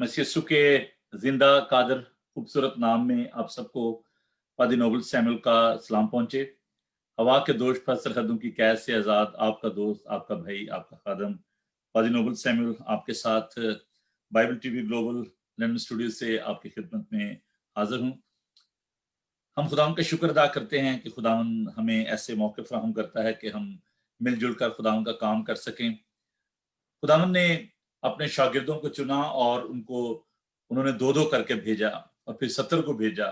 मसीह यीशु के जिंदा कादर खूबसूरत नाम में आप सबको पादी नोबल सैमुअल का सलाम पहुंचे। हवा के दोष पर सरहदों की कैद से आजाद आपका दोस्त, आपका भाई, आपका खादम पादी नोबल सैमुअल आपके साथ Bible TV global London studio से आपकी खिदमत में हाजिर हूं। हम खुदावन का शुक्र अदा करते हैं कि खुदावन हमें ऐसे मौके फराहम करता है कि हम मिलजुल कर खुदावन का काम कर सकें। खुदावन ने अपने शागिर्दों को चुना और उन्होंने दो दो करके भेजा और फिर 70 को भेजा।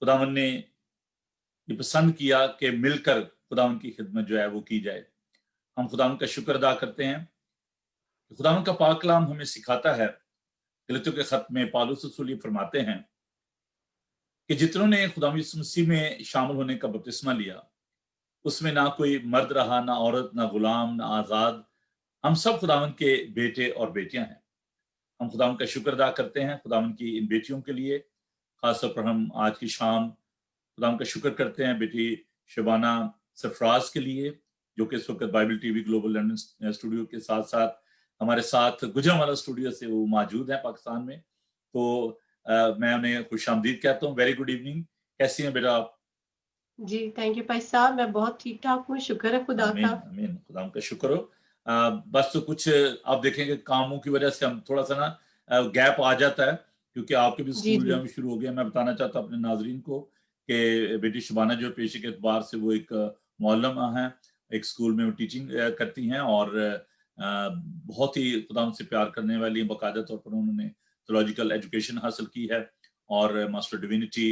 खुदावन ने ये पसंद किया कि मिलकर खुदावन की खिदमत जो है वो की जाए। हम खुदावन का शुक्र अदा करते हैं। खुदावन का पाक कलाम हमें सिखाता है, गलतियों के खत में पौलुस रसूल फरमाते हैं कि जितनों ने खुदावन यीशु मसीह में शामिल होने का बपतिस्मा लिया, उसमें ना कोई मर्द रहा, ना औरत, ना गुलाम, ना आजाद, हम सब खुदावन के बेटे और बेटियां हैं। हम खुदावन का शुक्र अदा करते हैं खुदावन की इन बेटियों के लिए। खासतौर पर हम आज की शाम खुदावन का शुक्र करते हैं बेटी शबाना सरफराज के लिए, जो कि इस वक्त Bible TV global London studio के साथ साथ हमारे साथ गुजरांवाला स्टूडियो से वो मौजूद हैं पाकिस्तान में। तो मैं उन्हें खुशामदीद कहता हूँ। वेरी गुड इवनिंग, कैसी हैं बेटा आप? जी थैंक यू भाई साहब, मैं बहुत ठीक ठाक हूँ, शुक्र है खुदा का। आमीन, खुदा का शुक्र हो। बस तो कुछ आप देखेंगे कामों की वजह से हम थोड़ा सा ना गैप आ जाता है, क्योंकि आपके भी स्कूल जो शुरू हो गया। मैं बताना चाहता हूँ अपने नाजरीन को कि बेटी शबाना जो पेशे के एतबार से वो एक मौलमा है, एक स्कूल में वो टीचिंग करती हैं और बहुत ही खुदा से प्यार करने वाली, बाकायदा तौर पर उन्होंने थियोलॉजिकल एजुकेशन हासिल की है और मास्टर डिविनिटी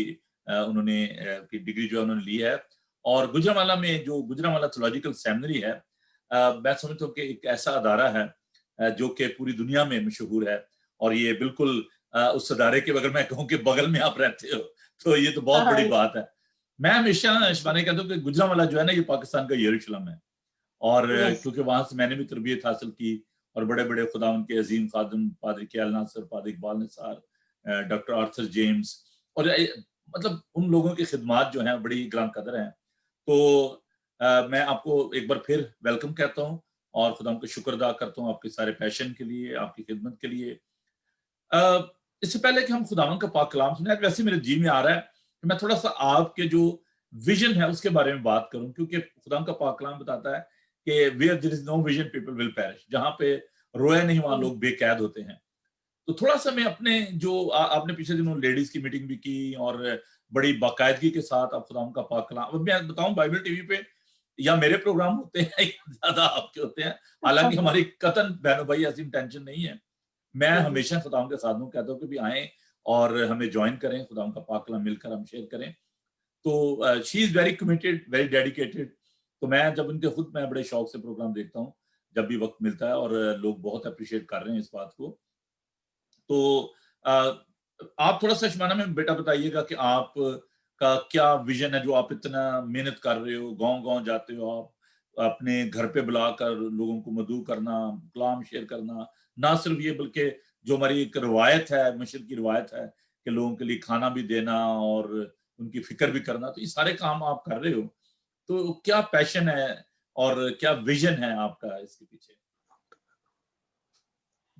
उन्होंने की डिग्री जो उन्होंने ली है। और गुजरांवाला में जो गुजरांवाला थियोलॉजिकल सेमिनरी है, मैं समझता हूँ कि एक ऐसा अदारा है जो कि पूरी दुनिया में मशहूर है। और ये बिल्कुल उस अदारे के अगर मैं कहूँ कि बगल में आप रहते हो तो ये तो बहुत बड़ी बात है। मैं हमेशा शबाना कहता हूँ कि गुजरांवाला जो है ना, ये पाकिस्तान का यरूशलेम है। और क्योंकि वहां से मैंने भी तरबियत हासिल की और बड़े बड़े खुदा उनके अजीम खादम पादरी ख्याल नासर, पादरी Iqbal Nisar, doctor Arthur James, और मतलब उन लोगों की खिदमात जो हैं बड़ी ग्रां कदर हैं। तो मैं आपको एक बार फिर वेलकम कहता हूँ और खुदा का शुक्र अदा करता हूँ आपके सारे पैशन के लिए, आपकी खिदमत के लिए। इससे पहले कि हम खुदावन का पाक कलाम सुने, वैसे मेरे जी में आ रहा है कि मैं थोड़ा सा आपके जो विजन है उसके बारे में बात करूं, क्योंकि खुदा का पाक कलाम बताता है कि where there is no vision people will perish, जहां पे रोया नहीं वहां लोग बेकैद होते हैं। तो थोड़ा सा मैं अपने जो आपने पिछले दिनों लेडीज की मीटिंग भी की और बड़ी बाकायदगी के साथ आप खुदा का पाक कलाम, अब मैं बताऊं बाइबल टीवी पे या मेरे प्रोग्राम होते हैं या ज्यादा आपके होते हैं, हालांकि हमारी कतन बहनों भाई ऐसी इंटेंशन नहीं है। मैं हमेशा खुदा के साथ हूँ, कहता हूँ कि भी आए और हमें ज्वाइन करें, खुदा का पाक कलाम मिलकर हम शेयर करें। तो she is very committed, very dedicated. तो मैं जब उनके खुद मैं बड़े शौक से प्रोग्राम देखता हूँ जब भी वक्त मिलता है, और लोग बहुत अप्रिशिएट कर रहे हैं इस बात को। तो आप थोड़ा सा शबाना में बेटा बताइएगा कि आप का क्या विजन है, जो आप इतना मेहनत कर रहे हो, गांव गांव जाते हो, आप अपने घर पे बुलाकर लोगों को मदू करना, कलाम शेयर करना, ना सिर्फ ये बल्कि जो हमारी एक रवायत है, मशर की रवायत है कि लोगों के लिए खाना भी देना और उनकी फिक्र भी करना, तो ये सारे काम आप कर रहे हो। तो क्या पैशन है और क्या विजन है आपका इसके पीछे?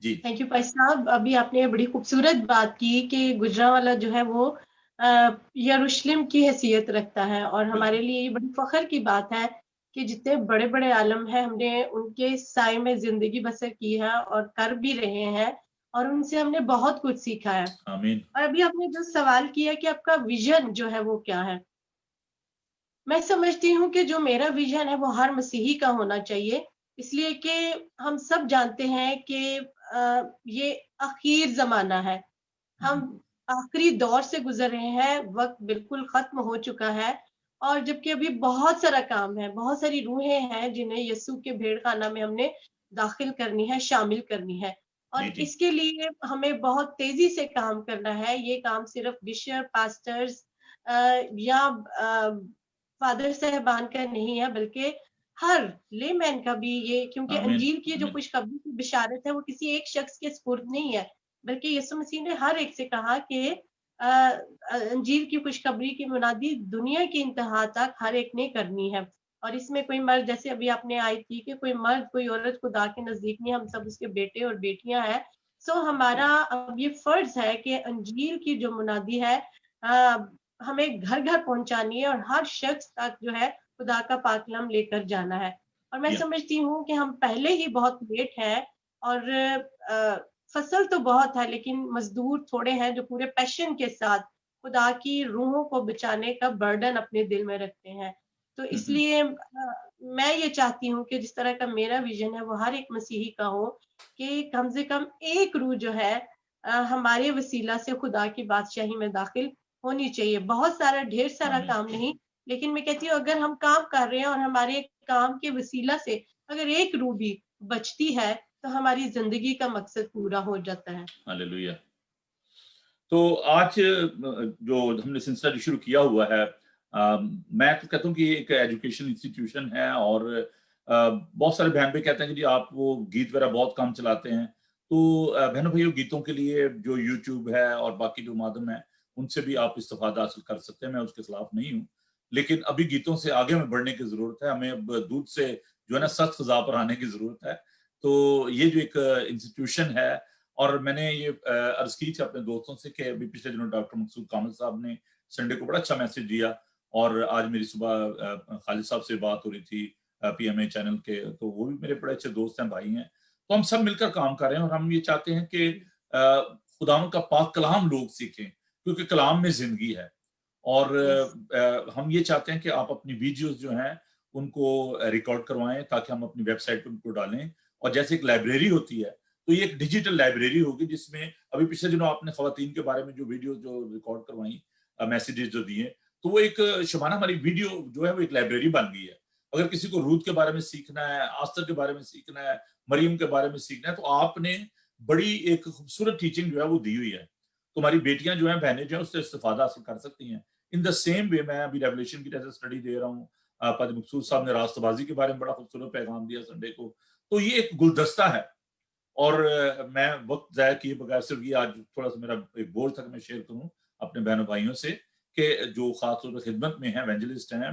जी थैंक यू भाई साहब। अभी आपने बड़ी खूबसूरत बात की कि गुजरांवाला जो है वो यरूशलेम की हैसियत रखता है, और हमारे लिए ये बड़ी फख्र की बात है कि जितने बड़े बड़े आलम हैं हमने उनके साए में जिंदगी बसर की है और कर भी रहे हैं, और उनसे हमने बहुत कुछ सीखा है। आमीन। और अभी आपने जो सवाल किया कि आपका विजन जो है वो क्या है, मैं समझती हूँ कि जो मेरा विजन है वो हर मसीही का होना चाहिए, इसलिए कि हम सब जानते हैं कि ये आखिर जमाना है, हम आखिरी दौर से गुजर रहे हैं, वक्त बिल्कुल खत्म हो चुका है, और जबकि अभी बहुत सारा काम है, बहुत सारी रूहें हैं जिन्हें यीशु के भेड़ खाना में हमने दाखिल करनी है, शामिल करनी है, और इसके लिए हमें बहुत तेजी से काम करना है। ये काम सिर्फ बिशप, पास्टर्स या फादर साहबान का नहीं है, बल्कि हर लेमैन का भी ये, क्योंकि अंजील की जो खुशखबरी की बिशारत है वो किसी एक शख्स के स्पुर्द नहीं है, बल्कि यीशु मसीह ने हर एक से कहा कि अंजील की खुशखबरी की मुनादी दुनिया की इंतहा तक हर एक ने करनी है। और इसमें कोई मर्द, जैसे अभी आपने आयत की कि कोई मर्द कोई औरत खुदा के नजदीक नहीं, हम सब उसके बेटे और बेटियां हैं। سو ہمارا اب یہ فرض ہے کہ انجیل کی جو منادی ہے ہمیں گھر گھر پہنچانی ہے اور ہر شخص تک جو ہے خدا کا پاک کلام لے کر جانا ہے. اور میں سمجھتی ہوں کہ ہم پہلے ہی بہت لیٹ ہیں اور فصل تو بہت ہے لیکن مزدور تھوڑے ہیں جو پورے پیشن کے ساتھ خدا کی روحوں کو بچانے کا برڈن اپنے دل میں رکھتے ہیں. تو اس لیے میں یہ چاہتی ہوں کہ جس طرح کا میرا ویژن ہے وہ ہر ایک مسیحی کا ہو کہ کم سے کم ایک روح جو ہے ہمارے وسیلہ سے خدا کی بادشاہی میں داخل ہونی چاہیے. بہت سارا ڈھیر سارا کام نہیں لیکن میں کہتی ہوں اگر ہم کام کر رہے ہیں اور ہمارے کام کے وسیلہ سے اگر ایک روح بھی بچتی ہے تو ہماری زندگی کا مقصد پورا ہو جاتا ہے. ہاللیلویہ. تو آج جو ہم نے سلسلہ جو شروع کیا ہوا ہے میں تو کہتا ہوں کہ ایک ایجوکیشن انسٹیٹیوشن ہے اور بہت سارے بہن بھائی کہتے ہیں کہ جی آپ وہ گیت وغیرہ بہت کم چلاتے ہیں. تو بہنوں بھائیوں گیتوں کے لیے جو یوٹیوب ہے اور باقی جو مادھم ہے ان سے بھی آپ استفادہ حاصل کر سکتے ہیں. میں اس کے خلاف نہیں ہوں لیکن ابھی گیتوں سے آگے میں بڑھنے کی ضرورت ہے. ہمیں اب دودھ سے جو ہے نا سخت غذا پر آنے کی ضرورت ہے. تو یہ جو ایک انسٹیٹیوشن ہے اور میں نے یہ عرض کی تھی اپنے دوستوں سے کہ ابھی پچھلے دنوں ڈاکٹر مقصود کامل صاحب نے سنڈے کو بڑا اچھا میسج دیا اور آج میری صبح خالد صاحب سے بات ہو رہی تھی پی ایم اے چینل کے. تو وہ بھی میرے بڑے اچھے دوست ہیں, بھائی ہیں. تو ہم سب مل کر کام کر رہے ہیں اور ہم یہ چاہتے ہیں کہ خداوند کا پاک کلام لوگ سیکھیں کیونکہ کلام میں زندگی ہے. اور ہم یہ چاہتے ہیں کہ آپ اپنی ویڈیوز جو ہیں ان کو ریکارڈ کروائیں تاکہ ہم اپنی ویب سائٹ پہ ان کو ڈالیں. اور جیسے ایک لائبریری ہوتی ہے تو یہ ایک ڈیجیٹل لائبریری ہوگی جس میں ابھی پچھلے دنوں آپ نے خواتین کے بارے میں جو ویڈیو جو ریکارڈ کروائیں میسیجز جو دیے تو وہ ایک شبانہ ہماری ویڈیو جو ہے وہ ایک لائبریری بن گئی ہے. اگر کسی کو رود کے بارے میں سیکھنا ہے, آستر کے بارے میں سیکھنا ہے, مریم کے بارے میں سیکھنا ہے تو آپ نے بڑی ایک خوبصورت ٹیچنگ جو ہے وہ دی ہوئی ہے. تمہاری بیٹیاں جو ہیں, بہنیں جو ہیں اس سے استفادہ حاصل کر سکتی ہیں. ان دا سیم وے میں ابھی ریولیشن کی جیسے اسٹڈی دے رہا ہوں. پادری مقصود صاحب نے راست بازی کے بارے میں بڑا خوبصورت پیغام دیا سنڈے کو. تو یہ ایک گلدستہ ہے اور میں وقت ضائع کیے بغیر صرف یہ آج تھوڑا سا میرا ایک گول تھا کہ میں شیئر کروں اپنے بہنوں بھائیوں سے کہ جو خاص طور پر خدمت میں ہیں, ایونجلسٹ ہیں,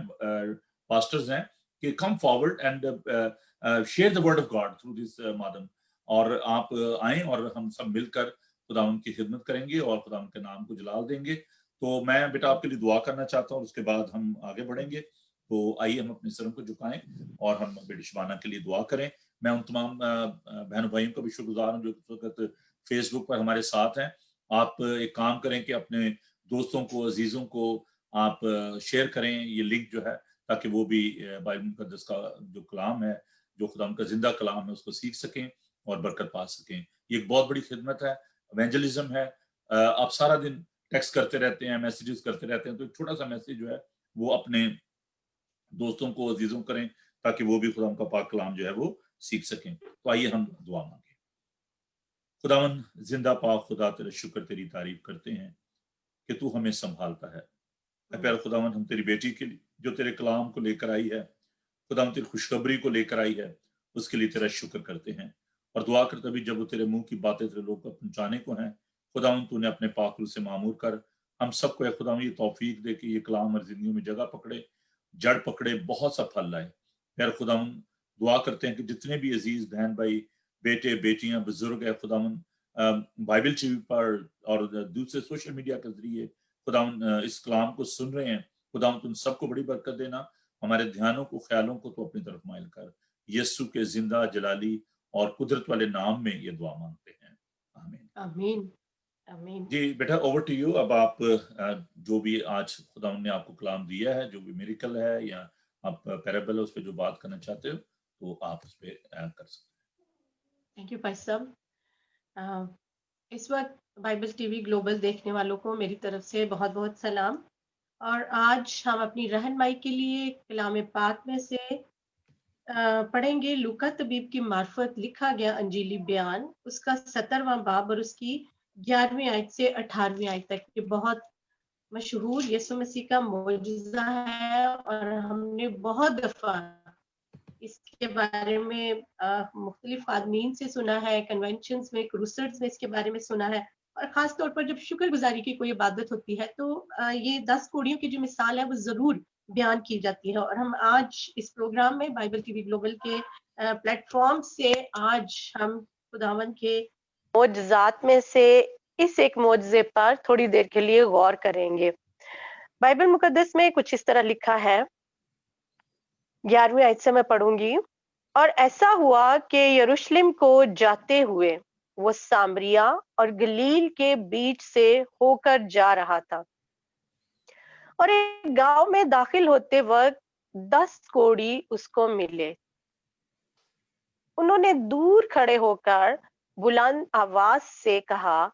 پاسٹرز ہیں, کہ come forward and share the word of God through this مادھم. اور آپ آئیں اور ہم سب مل کر خداوند کی خدمت کریں گے اور خداوند کے نام کو جلال دیں گے. تو میں بیٹا آپ کے لیے دعا کرنا چاہتا ہوں, اس کے بعد ہم آگے بڑھیں گے. تو آئیے ہم اپنے سروں کو جھکائیں اور ہم بیٹی شبانہ کے لیے دعا کریں. میں ان تمام بہنوں بھائیوں کا بھی شکر گزار ہوں جو اس وقت فیس بک پر ہمارے ساتھ ہیں. آپ ایک کام کریں کہ اپنے دوستوں کو, عزیزوں کو آپ شیئر کریں یہ لنک جو ہے تاکہ وہ بھی بائبل مقدس کا جو کلام ہے, جو خدا ان کا زندہ کلام ہے, اس کو سیکھ سکیں اور برکت پا سکیں. یہ ایک بہت بڑی خدمت ہے, ایونجلزم ہے. آپ سارا دن ٹیکسٹ کرتے رہتے ہیں, میسیجز کرتے رہتے ہیں, تو ایک چھوٹا سا میسیج جو ہے وہ اپنے دوستوں کو, عزیزوں کریں تاکہ وہ بھی خدا ان کا پاک کلام جو ہے وہ سیکھ سکیں. تو آئیے ہم دعا مانگیں. خداوند زندہ پاک خدا, تیرا شکر, تیری تعریف کرتے ہیں کہ تو ہمیں سنبھالتا ہے. اے پیارے خداوند, ہم تیری بیٹی کے لیے جو تیرے کلام کو لے کر آئی ہے, خداوند تیری خوشخبری کو لے کر آئی ہے, اس کے لیے تیرا شکر کرتے ہیں اور دعا کرتے بھی جب وہ تیرے منہ کی باتیں تیرے لوگ کو پہنچانے کو ہیں خداوند تو نے اپنے پاک روح سے معمور کر ہم سب کو خداوند یہ توفیق دے کہ یہ کلام اور زندگیوں میں جگہ پکڑے, جڑ پکڑے, بہت سا پھل لائے. پیارے خداوند دعا کرتے ہیں کہ جتنے بھی عزیز بہن بھائی, بیٹے بیٹیاں, بزرگ ہے خداوند بائبل ٹی وی پر اور دوسرے سوشل میڈیا کے ذریعے خداوند اس کلام کو سن رہے ہیں, خداوند تم سب کو بڑی برکت دینا. ہمارے دھیانوں کو, خیالوں کو تو اپنی طرف مائل کر. یسوع کے زندہ, جلالی اور قدرت والے نام میں یہ دعا مانگتے ہیں, آمین. آمین آمین. جی بیٹا, اوور ٹو یو. اب آپ جو بھی آج خداوند نے آپ کو کلام دیا ہے, جو بھی میریکل ہے یا آپ پیرابل ہے, اس پہ جو بات کرنا چاہتے ہو تو آپ اس پہ کر سکتے ہیں. تھینک یو بھائی صاحب. اس وقت بائبل ٹی وی گلوبل دیکھنے والوں کو میری طرف سے بہت بہت سلام. اور آج ہم اپنی رہنمائی کے لیے کلام پاک میں سے پڑھیں گے لوکا طبیب کی معرفت لکھا گیا انجیلی بیان, اس کا 17واں باب اور اس کی 11ویں آیت سے 18ویں آیت تک. یہ بہت مشہور یسوع مسیح کا معجزہ ہے اور ہم نے بہت دفعہ اس کے بارے میں مختلف آدمین سے سنا ہے, کنونشنز میں, کروسڈز میں اس کے بارے میں سنا ہے. اور خاص طور پر جب شکر گزاری کی کوئی عبادت ہوتی ہے تو یہ 10 کوڑیوں کی جو مثال ہے وہ ضرور بیان کی جاتی ہے. اور ہم آج اس پروگرام میں بائبل ٹی وی گلوبل کے پلیٹ فارم سے آج ہم خداوند کے मोजज़ात में से इस एक मोजज़े पर थोड़ी देर के लिए गौर करेंगे। बाइबल मुकद्दस में कुछ इस तरह लिखा है, 11वीं आयत से मैं पढ़ूंगी। और ऐसा हुआ कि यरूशलेम को जाते हुए वो सामरिया और गलील के बीच से होकर जा रहा था, और एक गांव में दाखिल होते वक्त 10 कोढ़ी उसको मिले। उन्होंने दूर खड़े होकर बुलंद आवाज से कहा,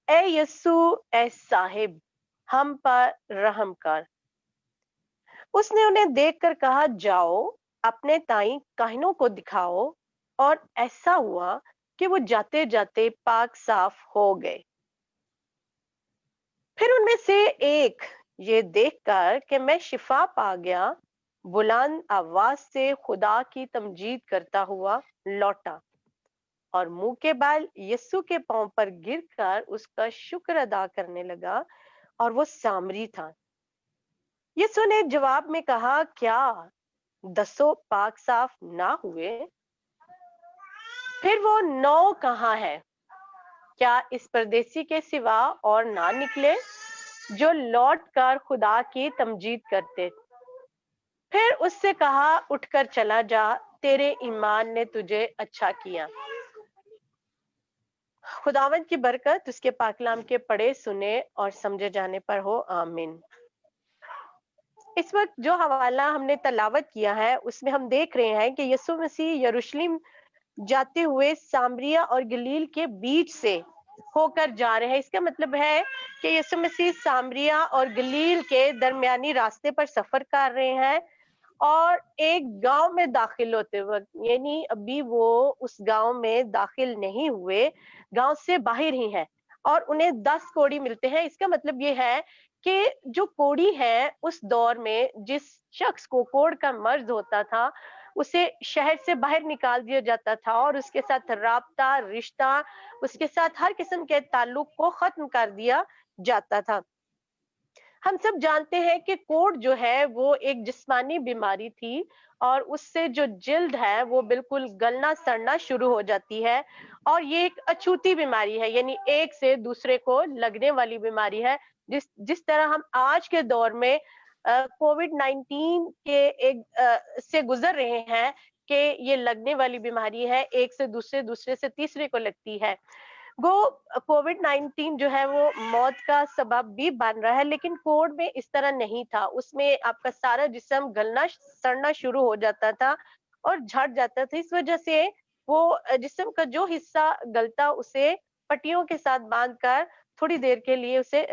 ए यस्सु, ए साहिब, हम पर रहम कर। उसने उन्हें देखकर कहा, जाओ अपने ताई काहिनों को दिखाओ। और ऐसा हुआ कि वो जाते जाते पाक साफ हो गए। फिर उनमें से एक ये देखकर कि मैं शिफा पा गया, बुलंद आवाज से खुदा की तमजीद करता हुआ लौटा और मुंह के बाल यीशु के पांव पर गिरकर उसका शुक्र अदा करने लगा, और वो सामरी था। यीशु ने जवाब में कहा, क्या 10 पाक साफ ना हुए? फिर वो 9 कहाँ है? क्या इस परदेसी के सिवा और ना निकले जो लौट कर खुदा की तमजीद करते? फिर उससे कहा, उठकर चला जा, तेरे ईमान ने तुझे अच्छा किया। खुदावंद की बरकत उसके पाकलाम के पढ़े, सुने और समझे जाने पर हो, आमीन। इस वक्त जो हवाला हमने तलावत किया है उसमें हम देख रहे हैं कि यीशु मसीह यरूशलेम जाते हुए सामरिया और गलील के बीच से होकर जा रहे हैं। इसका मतलब है कि यीशु मसीह सामरिया और गलील के दरमियानी रास्ते पर सफर कर रहे हैं, और एक गांव में दाखिल होते वक्त, यानी अभी वो उस गांव में दाखिल नहीं हुए, गांव से बाहर ही हैं, और उन्हें 10 कोढ़ी मिलते हैं। इसका मतलब ये है कि जो कोढ़ी है उस दौर में जिस शख्स को कोढ़ का मर्ज होता था उसे शहर से बाहर निकाल दिया जाता था, और उसके साथ राब्ता, रिश्ता, उसके साथ हर किस्म के ताल्लुक को खत्म कर दिया जाता था। हम सब जानते हैं कि कोढ़ जो है वो एक जिस्मानी बीमारी थी, और उससे जो जिल्द है वो बिल्कुल गलना सड़ना शुरू हो जाती है, और ये एक अछूती बीमारी है, यानी एक से दूसरे को लगने वाली बीमारी है। जिस तरह हम आज के दौर में कोविड-19 के से गुजर रहे हैं कि ये लगने वाली बीमारी है, एक से दूसरे, दूसरे से तीसरे को लगती है। वो कोविड-19 जो है वो मौत का सबब भी बन रहा है, लेकिन कोविड में इस तरह नहीं था। उसमें आपका सारा जिस्म गलना सड़ना शुरू हो जाता था और झड़ जाता था। इस वजह से वो जिस्म का जो हिस्सा गलता उसे पट्टियों के साथ बांधकर थोड़ी देर के लिए उसे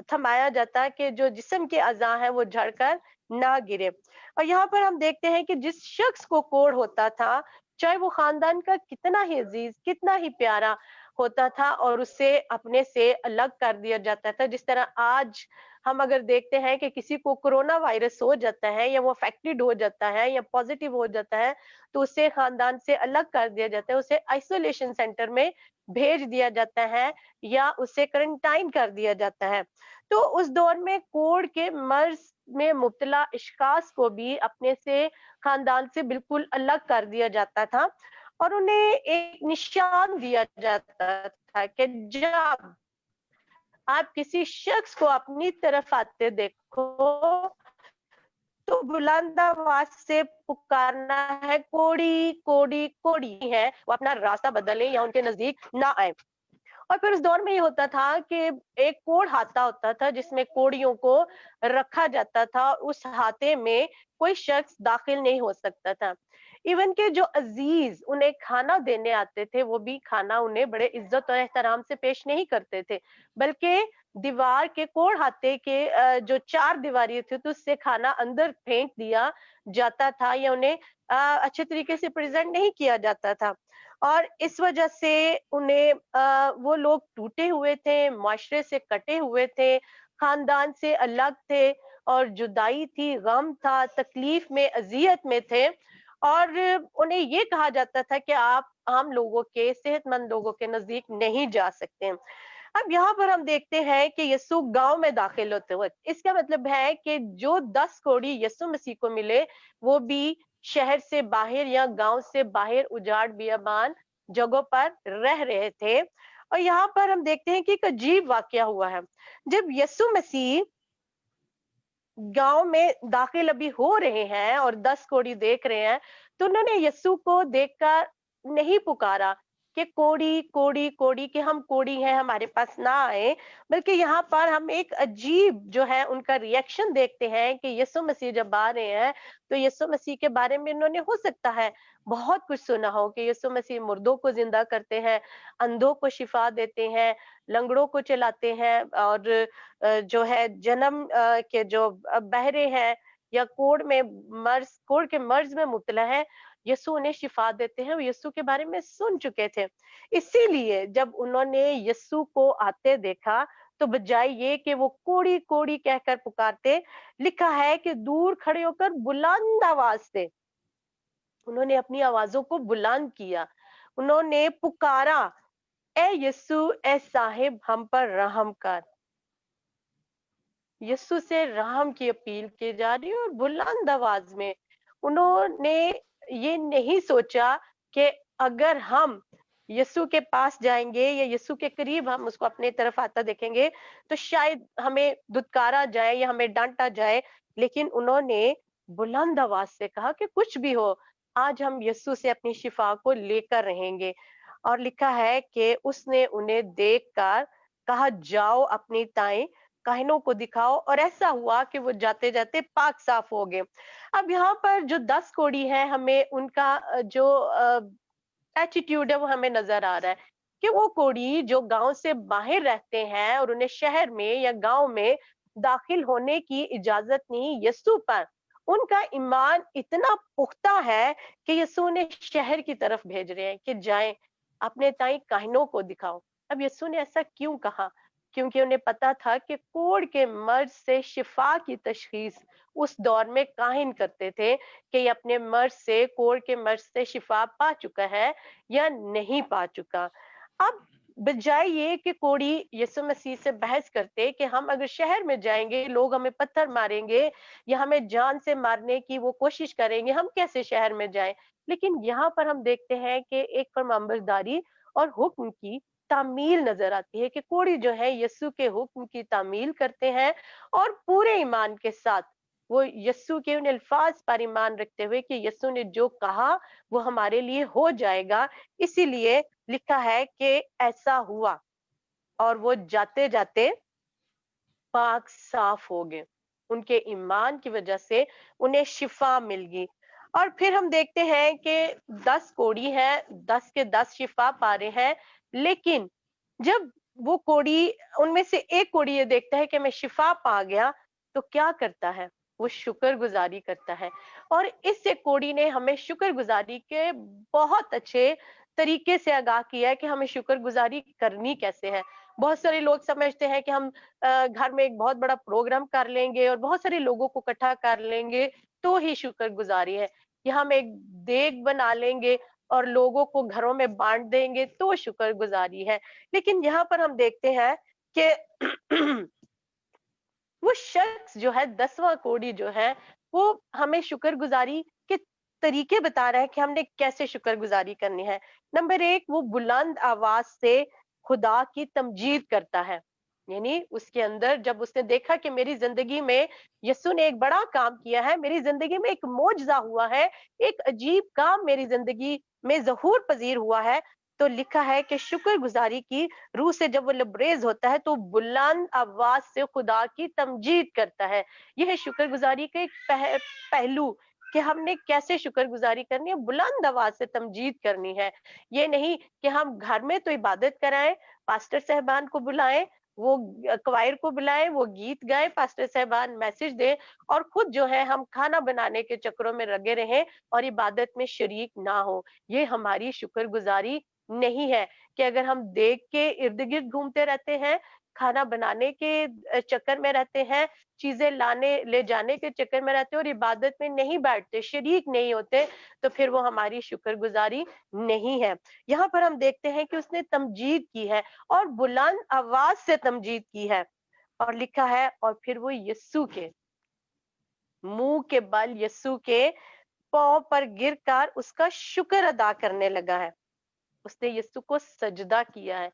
थमाया जाता कि जो जिस्म के अज़ा हैं वो झड़कर ना गिरे। और यहाँ पर हम देखते हैं कि जिस शख्स को कोढ़ होता था, चाहे वो खानदान का कितना ही अजीज, कितना ही प्यारा होता था, और उससे अपने से अलग कर दिया जाता था। जिस तरह आज हम अगर देखते हैं कि किसी को कोरोना वायरस हो जाता है, या वो अफेक्टेड हो जाता है, या पॉजिटिव हो जाता है, तो उसे खानदान से अलग कर दिया जाता है, उसे आइसोलेशन सेंटर में भेज दिया जाता है, या उसे क्वारंटाइन कर दिया जाता है। तो उस दौर में कोढ़ के मर्ज में मुब्तला अशखास को भी अपने से, खानदान से बिल्कुल अलग कर दिया जाता था, और उन्हें एक निशान दिया जाता था कि जब आप किसी शख्स को अपनी तरफ आते देखो तो बुलंद आवाज से पुकारना है, कोड़ी कोड़ी कोड़ी है, वो अपना रास्ता बदले या उनके नजदीक ना आए। और फिर उस दौर में ये होता था कि एक कोढ़ हाथा होता था जिसमें कोड़ियों को रखा जाता था, उस हाथे में कोई शख्स दाखिल नहीं हो सकता था। इवन के जो अजीज उन्हें खाना देने आते थे वो भी खाना उन्हें बड़े इज्जत और एहतराम से पेश नहीं करते थे, बल्कि दीवार के कोढ़ हाथे के जो 4 दीवारी थी तो उससे खाना अंदर फेंक दिया जाता था, या उन्हें अच्छे तरीके से प्रेजेंट नहीं किया जाता था। और इस वजह से उन्हें वो लोग टूटे हुए थे, माशरे से कटे हुए थे, खानदान से अलग थे, और जुदाई थी, गम था, तकलीफ में, अजियत में थे, और उन्हें ये कहा जाता था कि आप आम लोगों के, सेहतमंद लोगों के नजदीक नहीं जा सकते। अब यहाँ पर हम देखते हैं कि यीशु गांव में दाखिल होते वक्त, इसका मतलब है कि जो 10 कोढ़ी यीशु मसीह को मिले वो भी शहर से बाहर या गांव से बाहर उजाड़ बियाबान जगहों पर रह रहे थे। और यहाँ पर हम देखते हैं कि एक अजीब वाकया हुआ है। जब यीशु मसीह गांव में दाखिल अभी हो रहे हैं और 10 कोढ़ी देख रहे हैं, तो उन्होंने यीशु को देखकर नहीं पुकारा कि कोढ़ी कोढ़ी कोढ़ी, कि हम कोढ़ी हैं, हमारे पास ना आए, बल्कि यहाँ पर हम एक अजीब जो है उनका रिएक्शन देखते हैं कि यीशु मसीह जब आ रहे हैं, तो यीशु मसीह के बारे में इन्होंने हो सकता है बहुत कुछ सुना हो कि यीशु मसीह मुर्दों को जिंदा करते हैं, अंधों को शिफा देते हैं, लंगड़ों को चलाते हैं, और जो है जन्म के जो बहरे हैं या कोढ़ के मर्ज में मुबतला है, यीशु उन्हें शिफा देते हैं। वो यीशु के बारे में सुन चुके थे। इसीलिए जब उन्होंने यीशु को आते देखा, तो बजाय ये कि वो कोड़ी कोड़ी कहकर पुकारते, लिखा है कि दूर खड़े होकर बुलंद आवाज से उन्होंने अपनी आवाजों को बुलंद किया। उन्होंने पुकारा, ए यीशु, ए साहिब, हम पर रहम कर। यीशु से रहम की अपील की जा रही है और बुलंद आवाज में। उन्होंने ये नहीं सोचा कि अगर हम यीशु के पास जाएंगे या यीशु के करीब हम उसको अपने तरफ आता देखेंगे, तो शायद हमें दुत्कारा जाए या हमें डांटा जाए। लेकिन उन्होंने बुलंद आवाज से कहा कि कुछ भी हो, आज हम यीशु से अपनी शिफा को लेकर रहेंगे। और लिखा है कि उसने उन्हें देखकर कहा, जाओ अपनी ताई काहिनों को दिखाओ। और ऐसा हुआ कि वो जाते जाते पाक साफ हो गए। अब यहाँ पर जो 10 कोढ़ी है, हमें उनका जो एटीट्यूड है वो हमें नजर आ रहा है कि वो कोढ़ी जो गांव से बाहर रहते हैं और उन्हें शहर में या गांव में दाखिल होने की इजाजत नहीं यीशु पर, उनका ईमान इतना पुख्ता है कि यीशु ने शहर की तरफ भेज रहे हैं कि जाएं अपने ताई काहिनों को दिखाओ। अब यीशु ने ऐसा क्यों कहा? क्योंकि उन्हें पता था कि कोढ़ के मर्ज से शिफा की तशखीस उस दौर में काहिन करते थे कि ये अपने मर्ज से, कोढ़ के मर्ज से शिफा पा चुका है या नहीं पा चुका। अब बजाय ये कि कोढ़ी यीशु मसीह से बहस करते कि हम अगर शहर में जाएंगे लोग हमें पत्थर मारेंगे या हमें जान से मारने की वो कोशिश करेंगे, हम कैसे शहर में जाएं। लेकिन यहाँ पर हम देखते हैं कि एक फरमाबरदारी और हुक्म की तामील नजर आती है कि कोढ़ी जो है यीशु के हुक्म की तामील करते हैं और पूरे ईमान के साथ वो यीशु के उन अल्फाज पर ईमान रखते हुए कि यीशु ने जो कहा वो हमारे लिए हो जाएगा। इसीलिए लिखा है कि ऐसा हुआ और वो जाते जाते पाक साफ हो गए। उनके ईमान की वजह से उन्हें शिफा मिल गई। और फिर हम देखते हैं कि 10 कोढ़ी हैं, 10 के 10 शिफा पा रहे हैं। लेकिन जब वो कोढ़ी, उनमें से एक कोढ़ी ये देखता है कि मैं शिफा पा गया, तो क्या करता है? वो शुक्रगुजारी करता है। और इस एक कोढ़ी ने हमें शुक्रगुजारी के बहुत अच्छे तरीके से आगाह किया है कि हमें शुक्रगुजारी करनी कैसे है। बहुत सारे लोग समझते हैं कि हम घर में एक बहुत बड़ा प्रोग्राम कर लेंगे और बहुत सारे लोगों को इकट्ठा कर लेंगे तो ही शुक्रगुजारी है, या हम एक देग बना लेंगे और लोगों को घरों में बांट देंगे तो शुक्रगुजारी है। लेकिन यहाँ पर हम देखते हैं कि वो शख्स जो है 10वां कोढ़ी जो है वो हमें शुक्रगुजारी के तरीके बता रहा है कि हमने कैसे शुक्रगुजारी करनी है। नंबर 1, वो बुलंद आवाज से खुदा की तमजीद करता है। यानी उसके अंदर जब उसने देखा कि मेरी जिंदगी में यीशु ने एक बड़ा काम किया है, मेरी जिंदगी में एक मौजज़ा हुआ है, एक अजीब काम मेरी जिंदगी में ज़हूर पजीर हुआ है, तो लिखा है कि शुक्रगुजारी की रूह से जब वो लबरेज होता है तो बुलंद आवाज से खुदा की तमजीद करता है। यह है शुक्रगुजारी का एक पहलू कि हमने कैसे शुक्रगुजारी करनी है, बुलंद आवाज से तमजीद करनी है। ये नहीं कि हम घर में तो इबादत कराएं, पास्टर साहबान को बुलाएं, वो क्वायर को बुलाएं, वो गीत गाएं, पास्टर साहबान मैसेज दें, और खुद जो है हम खाना बनाने के चक्करों में लगे रहें और इबादत में शरीक ना हो। ये हमारी शुक्रगुजारी नहीं है कि अगर हम देख के इर्द गिर्द घूमते रहते हैं, खाना बनाने के चक्कर में रहते हैं, चीजें लाने ले जाने के चक्कर में रहते हैं और इबादत में नहीं बैठते, शरीक नहीं होते, तो फिर वो हमारी शुक्रगुजारी नहीं है। यहाँ पर हम देखते हैं कि उसने तमजीद की है और बुलंद आवाज से तमजीद की है। और लिखा है और फिर वो यीशु के मुंह के बल, यीशु के पांव पर गिरकर उसका शुक्र अदा करने लगा है। उसने यीशु को सजदा किया है,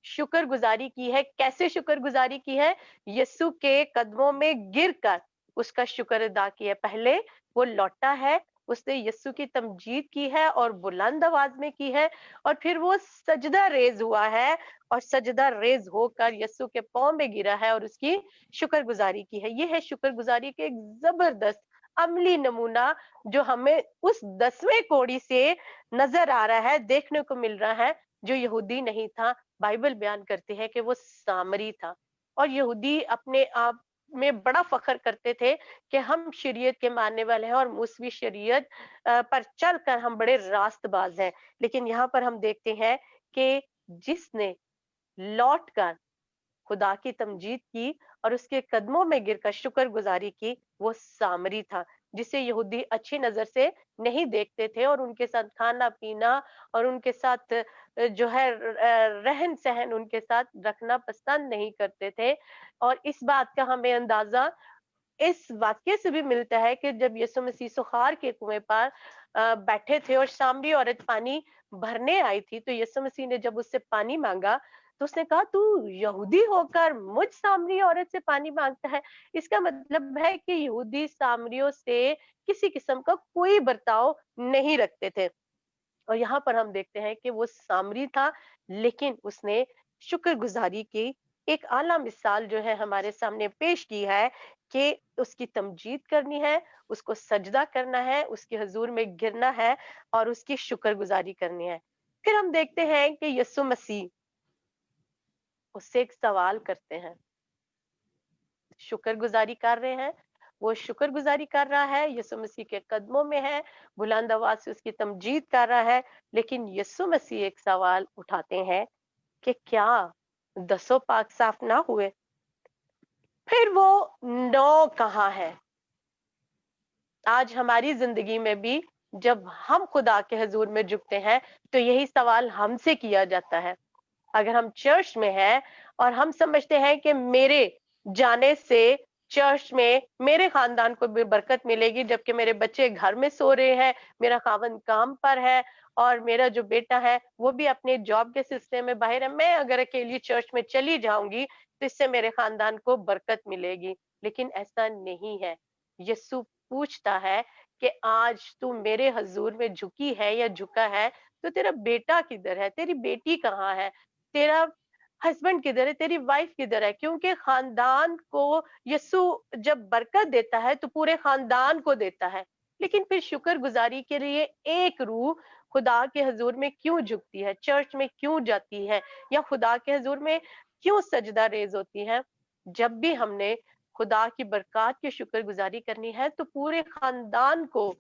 शुक्रगुजारी की है। कैसे शुक्रगुजारी की है? यीशु के कदमों में गिरकर उसका शुक्र अदा किया। पहले वो लौटा है, उसने यीशु की तमजीद की है और बुलंद आवाज में की है, और फिर वो सजदा रेज हुआ है और सजदा रेज होकर यीशु के पांव में गिरा है और उसकी शुक्रगुजारी की है। ये है शुक्रगुजारी के एक जबरदस्त अमली नमूना जो हमें उस 10वें कोड़ी से नजर आ रहा है, देखने को मिल रहा है, जो यहूदी नहीं था। बाइबल बयान करती है कि वो सामरी था, और यहूदी अपने आप में बड़ा फख्र करते थे कि हम शरीयत के मानने वाले हैं और मूसवी शरीयत पर चलकर हम बड़े रास्तबाज हैं। लेकिन यहाँ पर हम देखते हैं कि जिसने लौटकर खुदा की तमजीद की और उसके कदमों में गिरकर शुक्रगुजारी की, वो सामरी था, जिसे यहूदी अच्छी नजर से नहीं देखते थे और उनके साथ खाना पीना और उनके साथ जो है रहन सहन उनके साथ रखना पसंद नहीं करते थे। और इस बात का हमें अंदाजा इस वाक्य से भी मिलता है कि जब यीशु मसीह सुखार के कुएं पर बैठे थे और सामरी औरत पानी भरने आई थी, तो यीशु मसीह ने जब उससे पानी मांगा तो उसने कहा, तू यहूदी होकर मुझ सामरी औरत से पानी मांगता है। इसका मतलब है कि यहूदी सामरियों से किसी किस्म का कोई बर्ताव नहीं रखते थे। और यहाँ पर हम देखते हैं कि वो सामरी था, लेकिन उसने शुक्रगुजारी की एक आला मिसाल जो है हमारे सामने पेश की है कि उसकी तमजीद करनी है, उसको सजदा करना है, उसके हजूर में गिरना है और उसकी शुक्रगुजारी करनी है। फिर हम देखते हैं कि यीशु मसीह उससे एक सवाल करते हैं। शुक्रगुजारी कर रहे हैं, वो शुक्रगुजारी कर रहा है, यीशु मसीह के कदमों में है, बुलंद आवाज से उसकी तमजीद कर रहा है। लेकिन यीशु मसीह एक सवाल उठाते हैं कि क्या 10 पाक साफ ना हुए? फिर वो 9 कहाँ है? आज हमारी जिंदगी में भी जब हम खुदा के हजूर में झुकते हैं तो यही सवाल हमसे किया जाता है। अगर हम चर्च में हैं और हम समझते हैं कि मेरे जाने से चर्च में मेरे खानदान को भी बरकत मिलेगी, जबकि मेरे बच्चे घर में सो रहे हैं, मेरा खावंद काम पर है और मेरा जो बेटा है वो भी अपने जॉब के सिलसिले में बाहर है, मैं अगर अकेली चर्च में चली जाऊंगी तो इससे मेरे खानदान को बरकत मिलेगी। लेकिन ऐसा नहीं है। यीशु पूछता है कि आज तू मेरे हजूर में झुकी है या झुका है, तो तेरा बेटा किधर है, तेरी बेटी कहाँ है, तेरा हस्बैंड किधर है, तेरी वाइफ किधर है? क्योंकि खानदान को यीशु जब बरकत देता है तो पूरे खानदान को देता है। लेकिन फिर शुक्रगुजारी के लिए एक रूह खुदा के हजूर में क्यों झुकती है, चर्च में क्यों जाती है, या खुदा के हजूर में क्यों सजदा रेज होती है? जब भी हमने खुदा की बरकत की शुक्रगुजारी करनी है तो पूरे खानदान को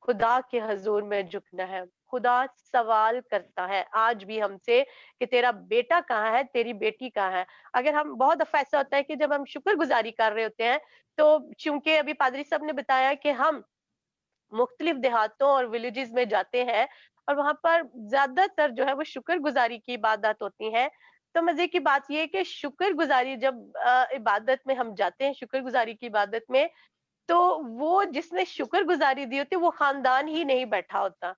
खुदा के हजूर में झुकना है। खुदा सवाल करता है आज भी हमसे कि तेरा बेटा कहाँ है, तेरी बेटी कहाँ है। अगर हम बहुत दफा ऐसा होता है कि जब हम शुक्रगुजारी कर रहे होते हैं, तो चूंकि अभी पादरी साहब ने बताया कि हम मुख्तलिफ देहातों और विलेजेस में जाते हैं और वहां पर ज्यादातर जो है वो शुक्रगुजारी की इबादत होती है। तो मजे की बात ये है कि शुक्रगुजारी जब इबादत में हम जाते हैं, शुक्रगुजारी की इबादत में, तो वो जिसने शुक्रगुजारी दी होती है वो खानदान ही नहीं बैठा होता,